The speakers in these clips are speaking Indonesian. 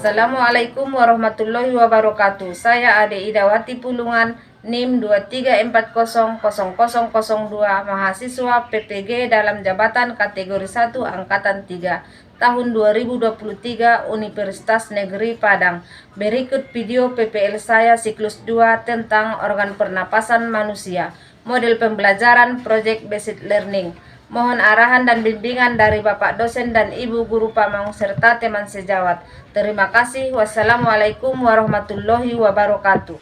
Assalamualaikum warahmatullahi wabarakatuh. Saya Ade Idawati Pulungan, NIM 234000002, mahasiswa PPG dalam jabatan kategori 1 angkatan 3 tahun 2023 Universitas Negeri Padang. Berikut video PPL saya siklus 2 tentang organ pernapasan manusia, model pembelajaran Project Based Learning. Mohon arahan dan bimbingan dari Bapak dosen dan Ibu guru Pamong serta teman sejawat. Terima kasih. Wassalamualaikum warahmatullahi wabarakatuh.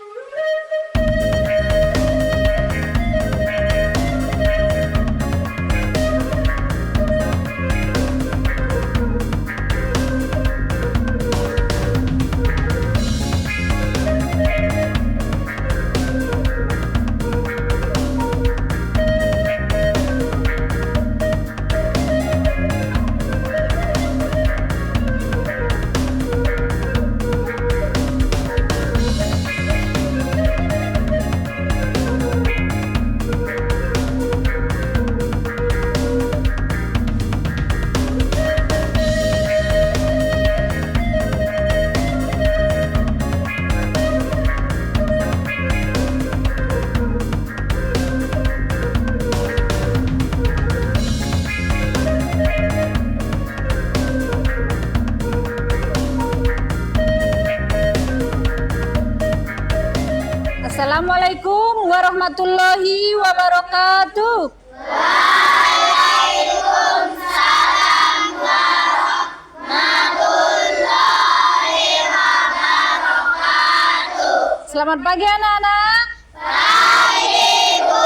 Assalamualaikum warahmatullahi wabarakatuh. Waalaikumsalam warahmatullahi wabarakatuh. Selamat pagi anak-anak. Pagi, Bu.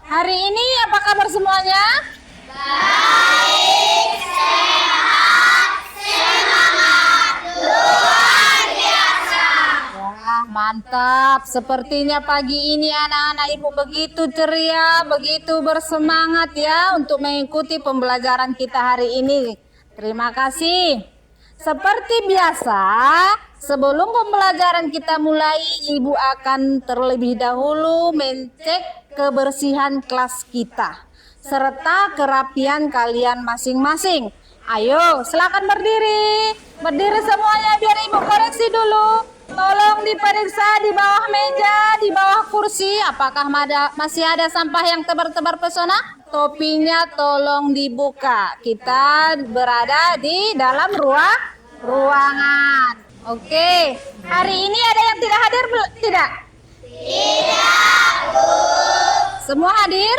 Hari ini apa kabar semuanya? Baik, sehat, semangat, luar biasa. Wah, mantap. Sepertinya pagi ini anak-anak Ibu begitu ceria, begitu bersemangat ya untuk mengikuti pembelajaran kita hari ini. Terima kasih. Seperti biasa, sebelum pembelajaran kita mulai, Ibu akan terlebih dahulu mengecek kebersihan kelas kita serta kerapian kalian masing-masing. Ayo, silakan berdiri. Berdiri semuanya biar Ibu koreksi dulu. Tolong diperiksa di bawah meja, di bawah kursi. Apakah masih ada sampah yang tebar-tebar pesona? Topinya tolong dibuka. Kita berada di dalam ruangan. Oke. Hari ini ada yang tidak hadir? Tidak? Tidak, Bu. Semua hadir?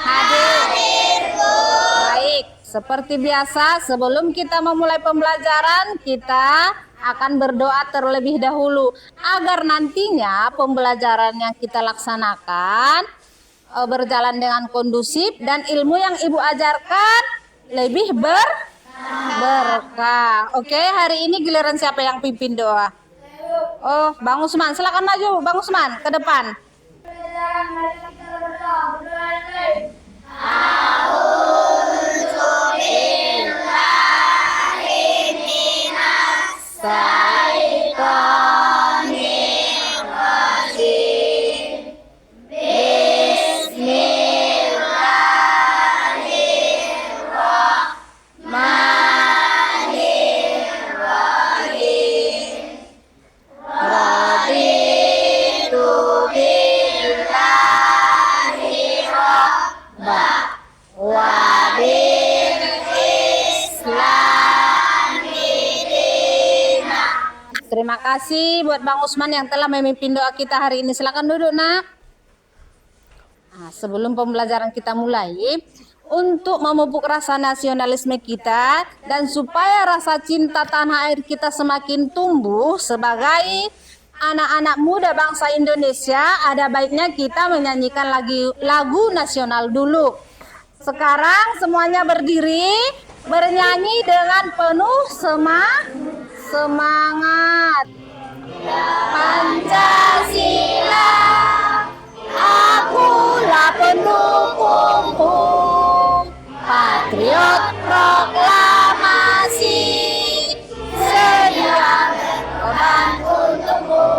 Hadir, Bu. Baik. Seperti biasa, sebelum kita memulai pembelajaran, kita akan berdoa terlebih dahulu agar nantinya pembelajaran yang kita laksanakan berjalan dengan kondusif dan ilmu yang Ibu ajarkan lebih berkah. Oke, hari ini giliran siapa yang pimpin doa? Oh, Bang Usman, silakan maju, Bang Usman, ke depan. Terima kasih buat Bang Usman yang telah memimpin doa kita hari ini. Silakan duduk, Nak. Nah, sebelum pembelajaran kita mulai, untuk memupuk rasa nasionalisme kita dan supaya rasa cinta tanah air kita semakin tumbuh sebagai anak-anak muda bangsa Indonesia, ada baiknya kita menyanyikan lagu nasional dulu. Sekarang semuanya berdiri, bernyanyi dengan penuh semangat. Pancasila, akulah pendukungmu, patriot proklamasi, sedia berkorban untukmu.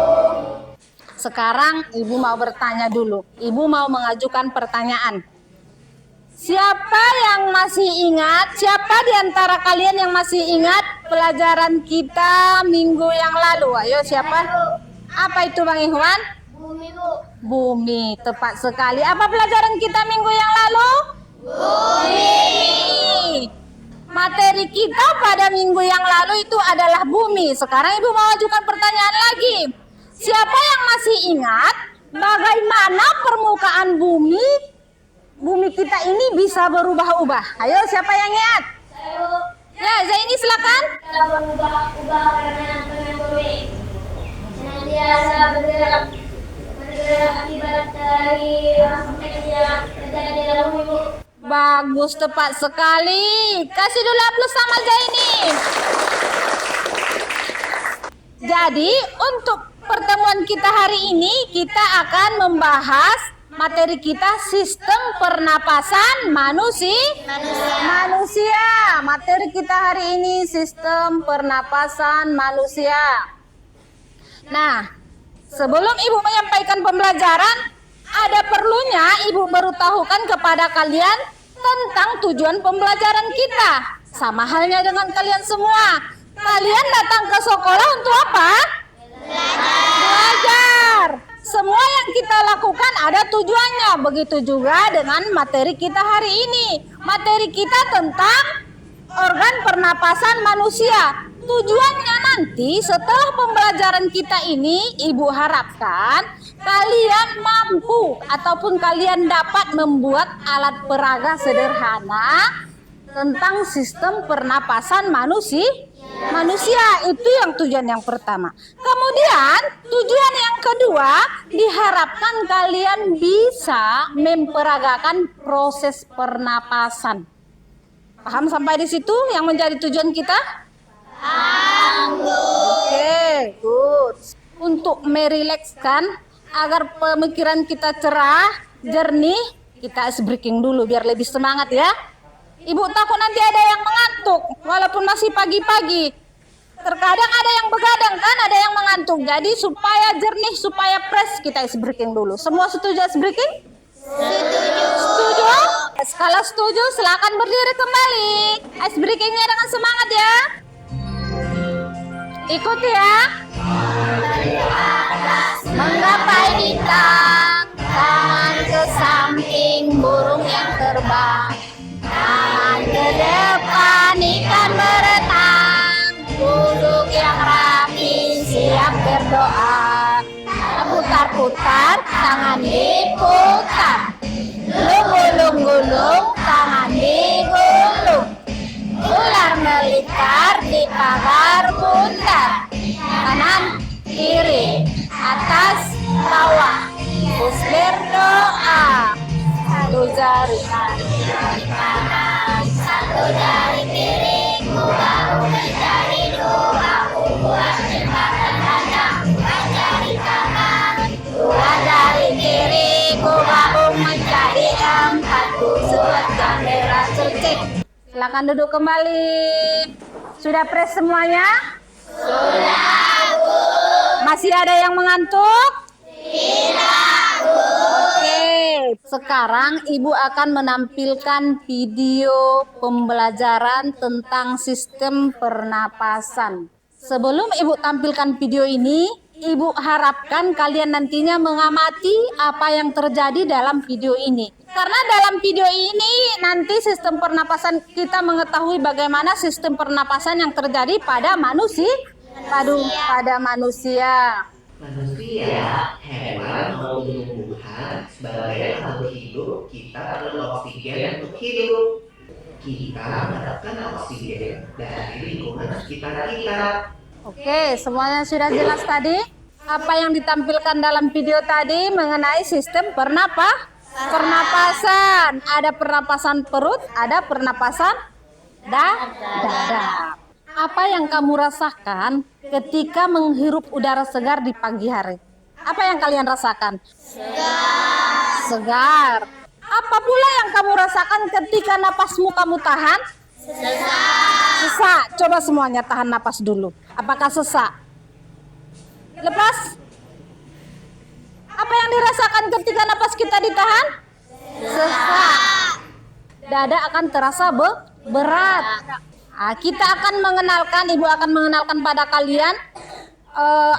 Sekarang Ibu mau bertanya dulu. Ibu mau mengajukan pertanyaan. Siapa yang masih ingat? Siapa di antara kalian yang masih ingat pelajaran kita minggu yang lalu? Ayo siapa? Apa itu Bang Ikhwan? Bumi, Bu. Bumi, tepat sekali. Apa pelajaran kita minggu yang lalu? Bumi. Materi kita pada minggu yang lalu itu adalah bumi. Sekarang Ibu mau ajukan pertanyaan lagi. Siapa yang masih ingat bagaimana permukaan bumi kita ini bisa berubah-ubah? Ayo siapa yang ingat? Ya, Zaini silakan. Kita berubah-ubah karena bumi. Senantiasa bergerak akibat dari aspek yang terjadi di dalam bumi, Bu. Bagus, tepat sekali. Kasih dulu aplaus sama Zaini. Jadi, untuk pertemuan kita hari ini, kita akan membahas materi kita sistem pernapasan manusia. Materi kita hari ini sistem pernapasan manusia. Nah, sebelum Ibu menyampaikan pembelajaran, ada perlunya Ibu beritahukan kepada kalian tentang tujuan pembelajaran kita. Sama halnya dengan kalian semua. Kalian datang ke sekolah untuk apa? Belajar. Semua yang kita lakukan ada tujuannya. Begitu juga dengan materi kita hari ini. Materi kita tentang organ pernapasan manusia. Tujuannya nanti setelah pembelajaran kita ini, Ibu harapkan kalian mampu ataupun kalian dapat membuat alat peraga sederhana tentang sistem pernapasan manusia. Itu yang tujuan yang pertama. Kemudian tujuan yang kedua, diharapkan kalian bisa memperagakan proses pernapasan. Paham sampai di situ yang menjadi tujuan kita? Oke, good. Untuk merilekskan agar pemikiran kita cerah, jernih, kita ice breaking dulu biar lebih semangat ya. Ibu takut nanti ada yang mengantuk walaupun masih pagi-pagi. Terkadang ada yang begadang kan, ada yang mengantuk. Jadi supaya jernih, supaya fresh, kita ice breaking dulu. Semua setuju ice breaking? Setuju? Kalau setuju silakan berdiri kembali. Ice breakingnya dengan semangat ya. Ikut ya. Menggapai bintang, tangan ke samping burung yang terbang, tangan ke depan ikan berenang, duduk yang rapi siap berdoa, putar-putar tangan diputar, gulung-gulung tangan digulung, ular melingkar di pagar bundar, kanan kiri atas bawah, terus berdoa, satu jari kanan, satu jari kiri, ku baru menjadi dua, ku buat jembatan panjang, dua jari kanan, dua jari kiri, ku baru menjadi empat, ku suat jendela suci. Silakan duduk kembali. Sudah fresh semuanya? Sudah, Bu. Masih ada yang mengantuk? Tidak, Bu. Oke, sekarang Ibu akan menampilkan video pembelajaran tentang sistem pernapasan. Sebelum Ibu tampilkan video ini, Ibu harapkan kalian nantinya mengamati apa yang terjadi dalam video ini. Karena dalam video ini nanti sistem pernapasan kita mengetahui bagaimana sistem pernapasan yang terjadi pada manusia. Manusia, hewan maupun tumbuhan sebagai makhluk hidup, kita perlu oksigen untuk hidup. Kita mendapatkan oksigen dari lingkungan sekitar kita. Oke, semuanya sudah jelas tadi? Apa yang ditampilkan dalam video tadi mengenai sistem pernapasan. Ada pernapasan perut, ada pernapasan dada. Apa yang kamu rasakan ketika menghirup udara segar di pagi hari? Apa yang kalian rasakan? Segar. Apa pula yang kamu rasakan ketika napasmu kamu tahan? Sesak. Coba semuanya tahan napas dulu. Apakah sesak? Lepas. Apa yang dirasakan ketika napas kita ditahan? Sesak. dada akan terasa berat. Nah, kita akan mengenalkan, Ibu akan mengenalkan pada kalian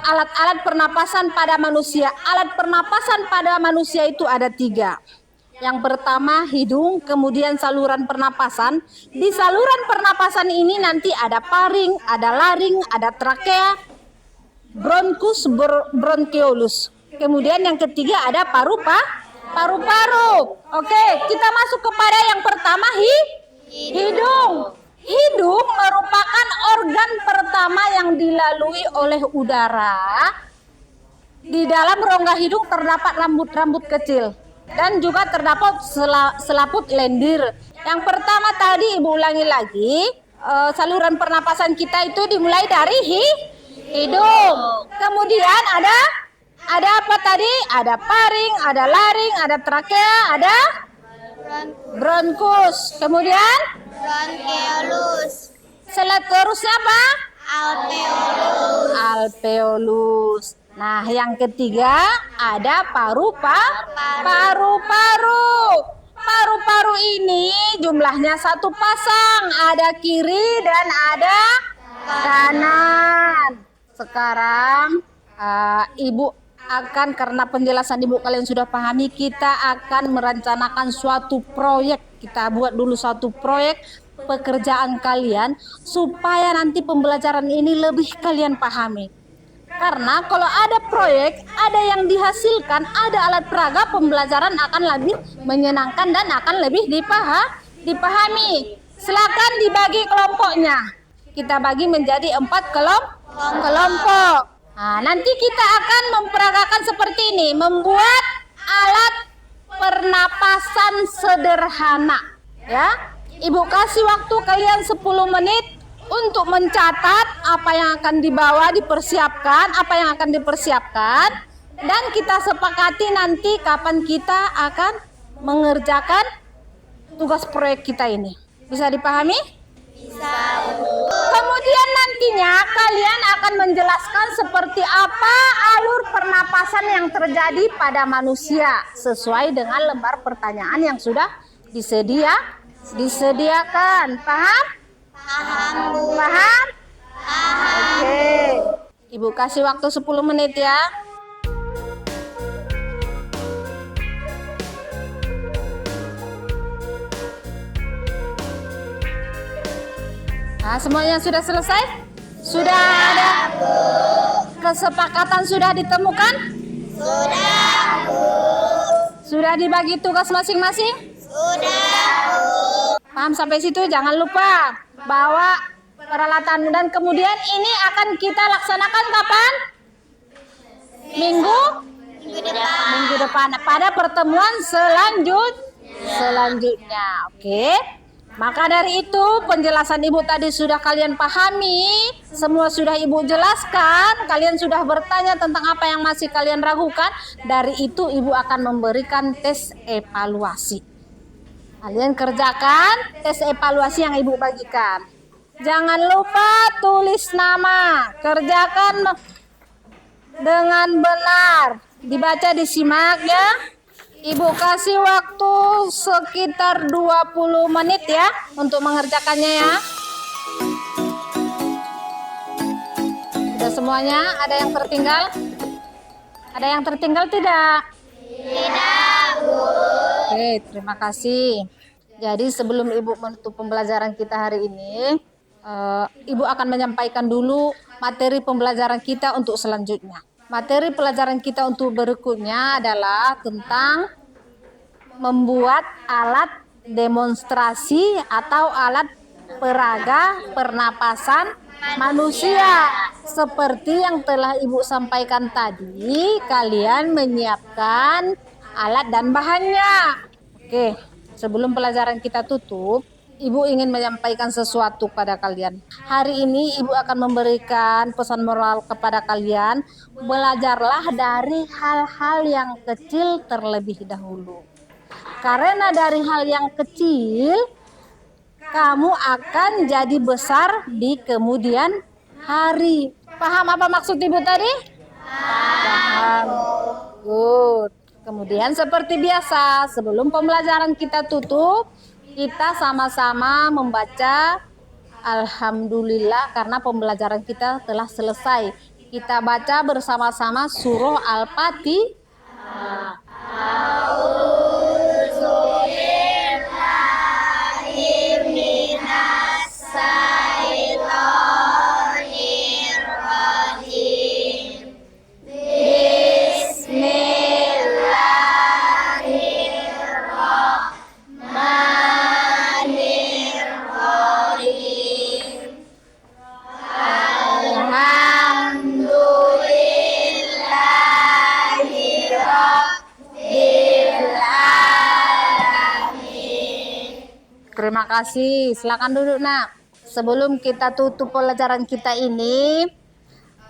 alat-alat pernapasan pada manusia. Alat pernapasan pada manusia itu ada 3. Yang pertama hidung, kemudian saluran pernapasan. Di saluran pernapasan ini nanti ada paring, ada laring, ada trakea, bronkus, bronkiolus. Kemudian yang ketiga ada paru-paru. Oke, kita masuk kepada yang pertama hidung. Hidung merupakan organ pertama yang dilalui oleh udara. Di dalam rongga hidung terdapat rambut-rambut kecil dan juga terdapat selaput lendir. Yang pertama tadi Ibu ulangi lagi, saluran pernapasan kita itu dimulai dari hidung. Kemudian ada apa tadi? Ada paring, ada laring, ada trakea, ada bronkus. Kemudian Bronkiolus. seterusnya apa? Alveolus. Alveolus. Nah, yang ketiga ada paru-paru. Paru-paru ini jumlahnya 1 pasang, ada kiri dan ada kanan. Sekarang Ibu akan, karena penjelasan Ibu kalian sudah pahami, kita akan merencanakan suatu proyek. Kita buat dulu suatu proyek pekerjaan kalian supaya nanti pembelajaran ini lebih kalian pahami. Karena kalau ada proyek, ada yang dihasilkan, ada alat peraga, pembelajaran akan lebih menyenangkan dan akan lebih dipahami. Silakan dibagi kelompoknya. Kita bagi menjadi 4 kelompok. Nah, nanti kita akan memperagakan seperti ini, membuat alat pernapasan sederhana. Ya, Ibu kasih waktu kalian 10 menit untuk mencatat apa yang akan dibawa, dipersiapkan, apa yang akan dipersiapkan, dan kita sepakati nanti kapan kita akan mengerjakan tugas proyek kita ini. Bisa dipahami? Bisa. Kemudian nantinya kalian akan menjelaskan seperti apa alur pernapasan yang terjadi pada manusia sesuai dengan lembar pertanyaan yang sudah disediakan. Paham? Paham, Bu. Paham? Paham. Oke. Ibu kasih waktu 10 menit ya. Nah, semuanya sudah selesai? Sudah ada kesepakatan sudah ditemukan? Sudah, Bu. Sudah dibagi tugas masing-masing? Sudah, Bu. Paham sampai situ? Jangan lupa bawa peralatan, dan kemudian ini akan kita laksanakan kapan? Minggu depan pada pertemuan selanjutnya. Oke. Maka dari itu penjelasan Ibu tadi sudah kalian pahami, semua sudah Ibu jelaskan, kalian sudah bertanya tentang apa yang masih kalian ragukan. Dari itu Ibu akan memberikan tes evaluasi. Kalian kerjakan tes evaluasi yang Ibu bagikan. Jangan lupa tulis nama, kerjakan dengan benar, dibaca, disimak ya. Ibu kasih waktu sekitar 20 menit ya untuk mengerjakannya ya. Sudah semuanya? Ada yang tertinggal? Ada yang tertinggal tidak? Tidak, Bu. Oke, terima kasih. Jadi sebelum Ibu menutup pembelajaran kita hari ini, Ibu akan menyampaikan dulu materi pembelajaran kita untuk selanjutnya. Materi pelajaran kita untuk berikutnya adalah tentang membuat alat demonstrasi atau alat peraga pernapasan manusia. Seperti yang telah Ibu sampaikan tadi, kalian menyiapkan alat dan bahannya. Oke, sebelum pelajaran kita tutup, Ibu ingin menyampaikan sesuatu pada kalian. Hari ini Ibu akan memberikan pesan moral kepada kalian. Belajarlah dari hal-hal yang kecil terlebih dahulu. Karena dari hal yang kecil, kamu akan jadi besar di kemudian hari. Paham apa maksud Ibu tadi? Paham. Good. Kemudian seperti biasa, sebelum pembelajaran kita tutup, Kita sama-sama membaca Alhamdulillah karena pembelajaran kita telah selesai. Kita baca bersama-sama surah Al-Fatihah. Terima kasih. Silakan duduk, Nak. Sebelum kita tutup pelajaran kita ini,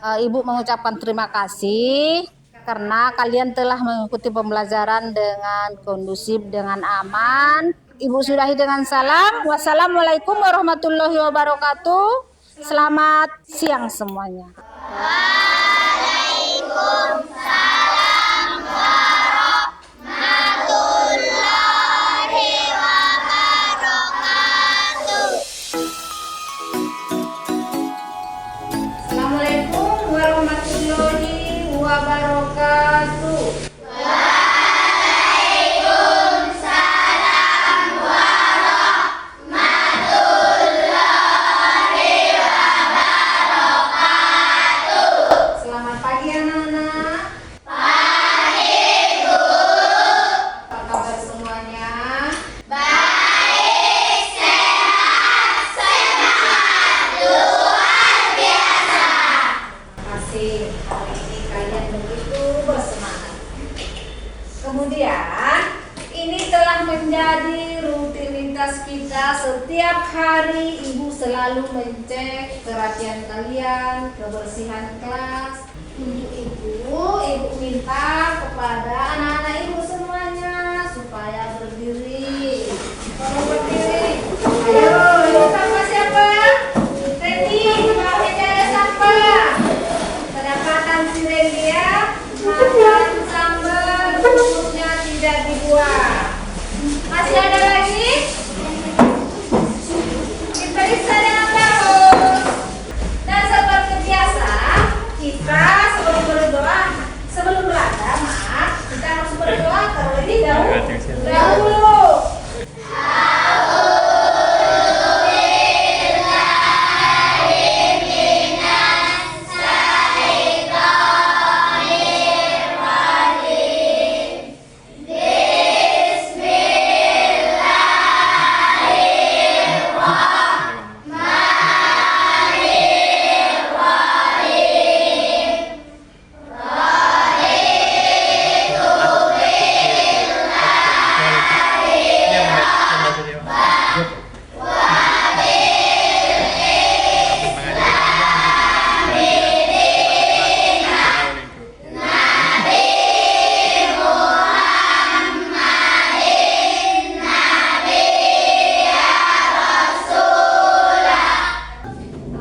Ibu mengucapkan terima kasih karena kalian telah mengikuti pembelajaran dengan kondusif, dengan aman. Ibu sudahi dengan salam. Wassalamualaikum warahmatullahi wabarakatuh. Selamat siang semuanya. Assalamualaikum warahmatullahi wabarakatuh. Selamat pagi anak-anak. Pagi, Bu. Apa kabar semuanya? Masih hari ini kalian begitu bersemangat. Kemudian ini telah menjadi rutinitas kita setiap hari. Ibu selalu mencek perhatian kalian, kebersihan kelas. Untuk ibu minta kepada anak-anak ibu semuanya supaya berdiri. Tolong berdiri. Ayo, ibu sama siapa? Randy, mau meja sampah. Kedapatan si Randy ya, makan sambal, bubuknya tidak dibuang. Masih ada lagi? Diperiksa dengan bagus. Dan seperti biasa, kita sebelum belajar, kita harus berdoa terlebih dahulu.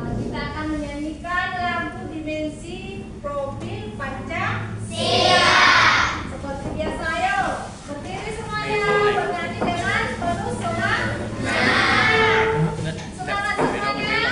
Kita akan menyanyikan lagu dimensi profil Pancasila. Seperti biasa, ayo berdiri semuanya, bernyanyi dengan penuh semangat. Semangat semuanya.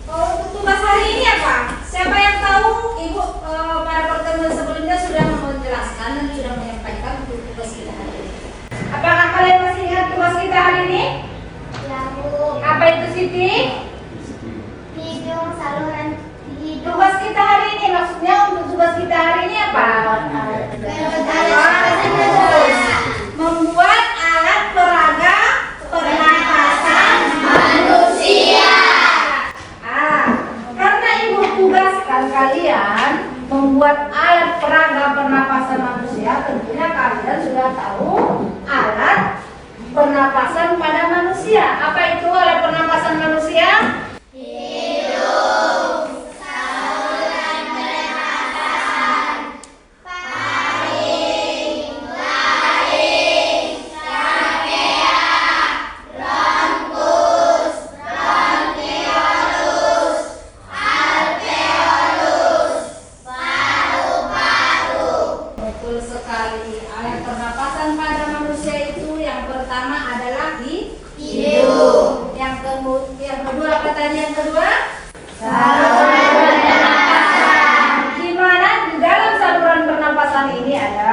Untuk tugas hari ini apa? Siapa yang tahu? Ibu pada pertemuan sebelumnya sudah menjelaskan dan sudah menyampaikan untuk tugas kita hari ini. Apakah kalian masih ingat tugas kita hari ini? Ya, Bu. Apa itu, Siti? Hidung saluran hidung. Tugas kita hari ini, maksudnya untuk tugas kita hari ini apa? Membuat alat peraga pernapasan Apa itu alat pernapasan manusia? Betul sekali. Alat pernapasan pada manusia itu yang pertama adalah hidung. Yang kedua apa tadi yang kedua? Saluran pernapasan. Di mana di dalam saluran pernapasan ini ada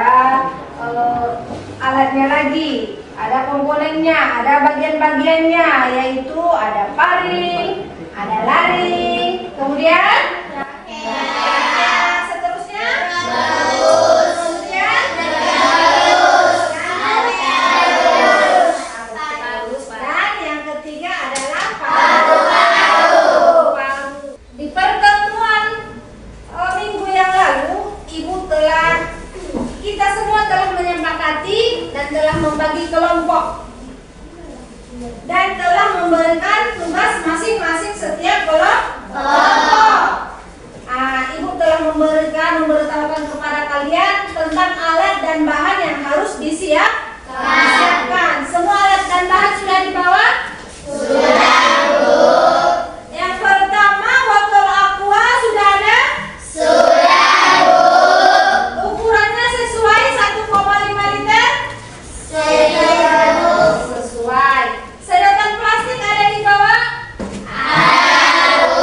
alatnya lagi, ada komponennya, ada bagian-bagiannya, yaitu ada paring, ada laring, kemudian seterusnya kemudian dan yang ketiga adalah paru. Di pertemuan minggu yang lalu, kita semua telah menyepakati dan telah membagi kelompok dan telah memberikan tugas masing-masing setiap kelompok. Ibu telah memberitahukan kepada kalian tentang alat dan bahan yang harus disiapkan. Semua alat dan bahan sudah dibawa? Sudah, Bu. Yang pertama, botol aqua sudah ada? Sudah, Bu. Ukurannya sesuai 1,5 liter? Sudah, Bu. Sesuai. Sedotan plastik ada di bawah? Ada, Bu.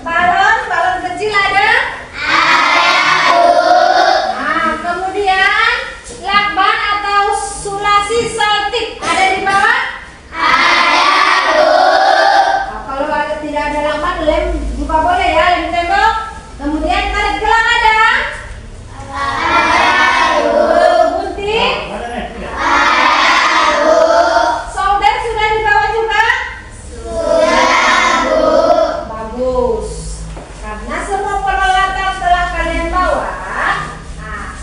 Balon kecil ada? Ada, Bu. Kemudian lakban atau sulasi saltik ada di bawah? Ada, Bu. Kalau tidak ada lakban, lem juga boleh ya, lem tembok. Kemudian karet gelang ada? Ada, Bu. Gunting? Ada, Bu. Solder sudah dibawa juga? Sudah, Bu. Bagus. Karena semua peralatan telah kalian bawa,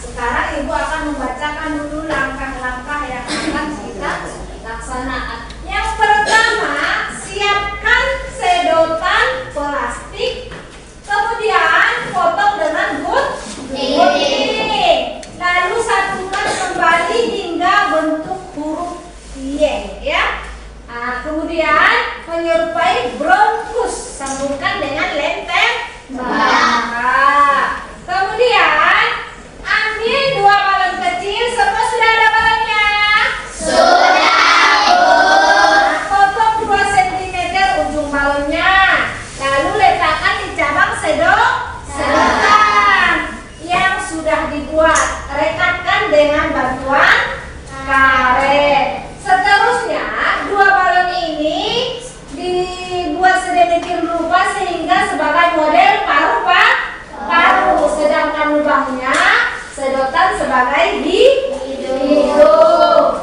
sekarang Ibu akan membacakan dulu langkah-langkah yang akan kita laksanakan. Yang pertama, siapkan sedotan plastik, kemudian potong dengan gunting. Lalu satukan kembali hingga bentuk huruf Y, ya. Kemudian menyerupai bronkus, sambungkan dengan lem tembak. Kemudian ambil 2 balon kecil, semua sudah ada balonnya? Sudah, Bu. Potong 2 cm ujung balonnya, lalu letakkan di cabang sedotan yang sudah dibuat. Rekatkan dengan bantuan karet. Seterusnya 2 balon ini dibuat sedemikian rupa sehingga sebagai model paru, sedangkan lubangnya sedotan sebagai hidung.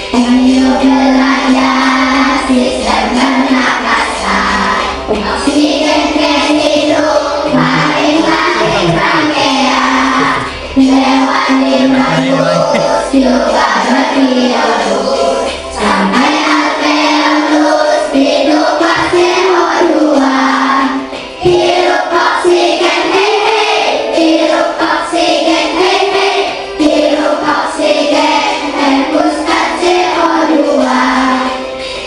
Ayo belajar sistem pernapasan. Oksigen ke hidung, main-main rangkaian. Lewati bronkus, juga berkiodus. Sampai alveolus, hidup CO2. Hirup oksigen, hei hei. Hirup oksigen, hei hei. Hirup oksigen, hembuskan CO2.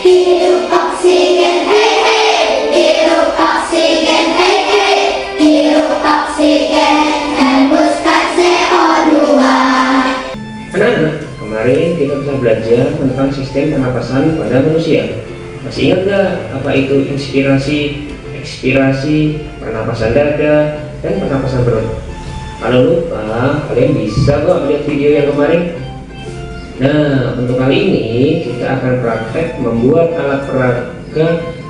Hirup oksigen, hei hei. Hirup oksigen, hei hei. Hirup oksigen, hembuskan CO2. Anak-anak, kemarin kita telah belajar tentang sistem pernapasan pada manusia. Masih ingat gak apa itu inspirasi, ekspirasi, pernapasan dada, dan pernapasan perut? Kalau lupa, kalian bisa kok lihat video yang kemarin. Nah, untuk kali ini kita akan praktek membuat alat peraga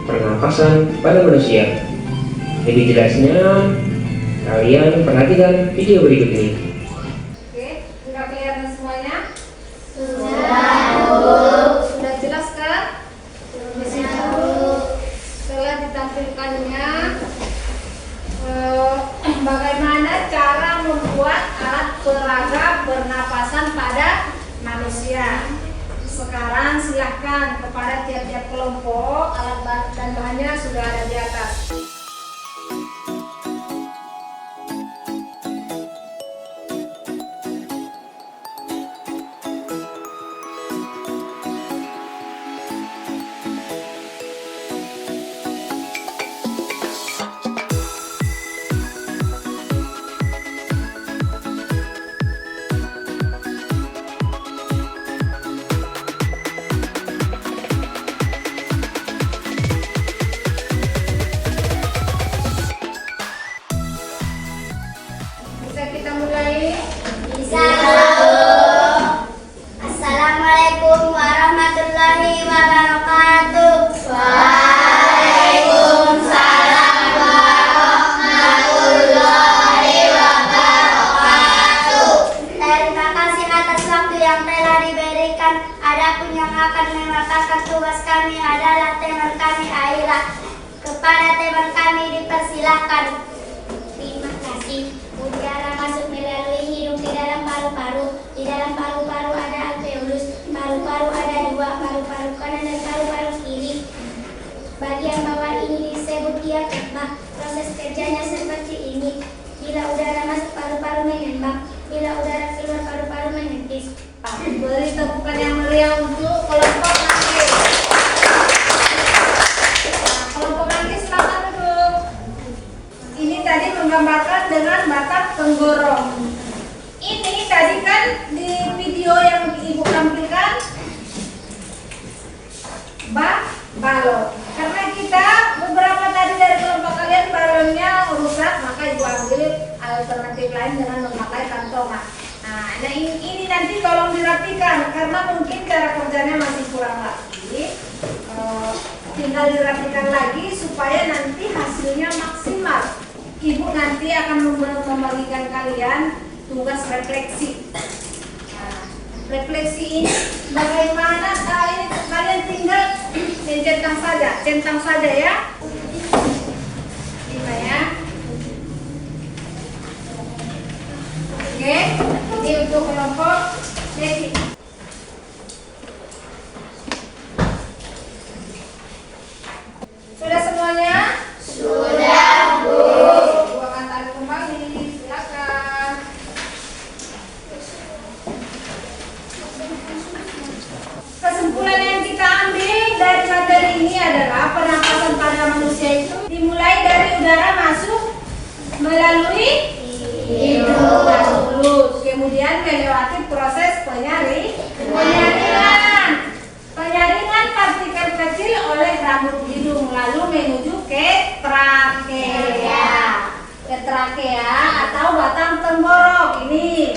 pernapasan pada manusia. Lebih jelasnya, kalian perhatikan video berikut ini. Oke, sudah kelihatan semuanya? Sudah, Bu. Sudah jelas kan? Di situ setelah ditampilkannya bagaimana seragam pernapasan pada manusia. Sekarang silahkan kepada tiap-tiap kelompok, alat dan bahannya sudah ada di atas. Bisa kita mulai? Bisa. Assalamualaikum warahmatullahi wabarakatuh. Waalaikumsalam warahmatullahi wabarakatuh. Terima kasih atas waktu yang telah diberikan. Adapun yang akan melakukan tugas kami adalah teman kami Aira. Kepada teman kami dipersilahkan. Terima kasih. Udara masuk melalui hidung di dalam paru-paru. Di dalam paru-paru ada alveolus. Paru-paru ada dua, paru-paru kanan dan paru-paru kiri. Bagian bawah ini disebut diafragma. Proses kerjanya seperti ini. Bila udara masuk paru-paru mengembang. Bila udara keluar paru-paru menipis. Beri tepukan yang meriah untuk kelompok nanti. Nah, kelompok nanti silakan duduk. Ini tadi menggambarkan dengan batang tenggorok. Ini tadi kan di video yang ibu tampilkan balon. Karena kita beberapa tadi dari kelompok kalian balonnya rusak, maka ibu ambil alternatif lain dengan memakai kantongan. Nah, ini nanti tolong dirapikan karena mungkin cara kerjanya masih kurang lagi. Tinggal dirapikan lagi supaya nanti hasilnya maksimal. Ibu nanti akan membagikan kalian tugas refleksi. Nah, refleksi ini bagaimana? Ini kalian tinggal centang saja ya. Ini ya. Oke, ini untuk kelompok Devi. Sudah semuanya? Sudah, Bu. Ibu akan tarik kembali, silakan. Kesimpulan yang kita ambil dari materi ini adalah pernapasan pada manusia itu dimulai dari udara masuk melalui hidung masuk mulut, kemudian melewati proses penyaringan partikel kecil oleh rambut hidung lalu menuju ke trakea atau batang tenggorok. Ini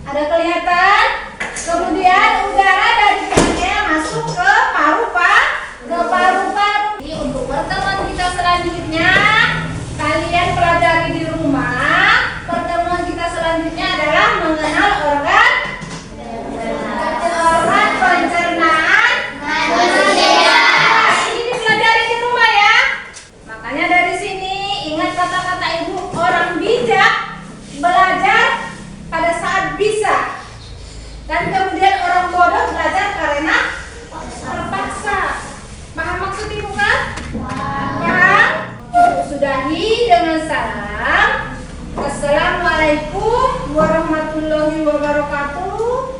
ada kelihatan. Kemudian udara dari trakea masuk ke paru-paru. Jadi untuk pertemuan kita selanjutnya kalian pelajari di rumah. Pertemuan kita selanjutnya adalah mengenal organ pencernaan manusia. Ini dipelajari di rumah ya. Makanya dari sini ingat kata-kata ibu, orang bijak belajar pada saat bisa. Dan kemudian orang bodoh belajar karena terpaksa. Paham maksud ibu kan? Paham? Sudahi dengan salam. Assalamualaikum warahmatullahi wabarakatuh.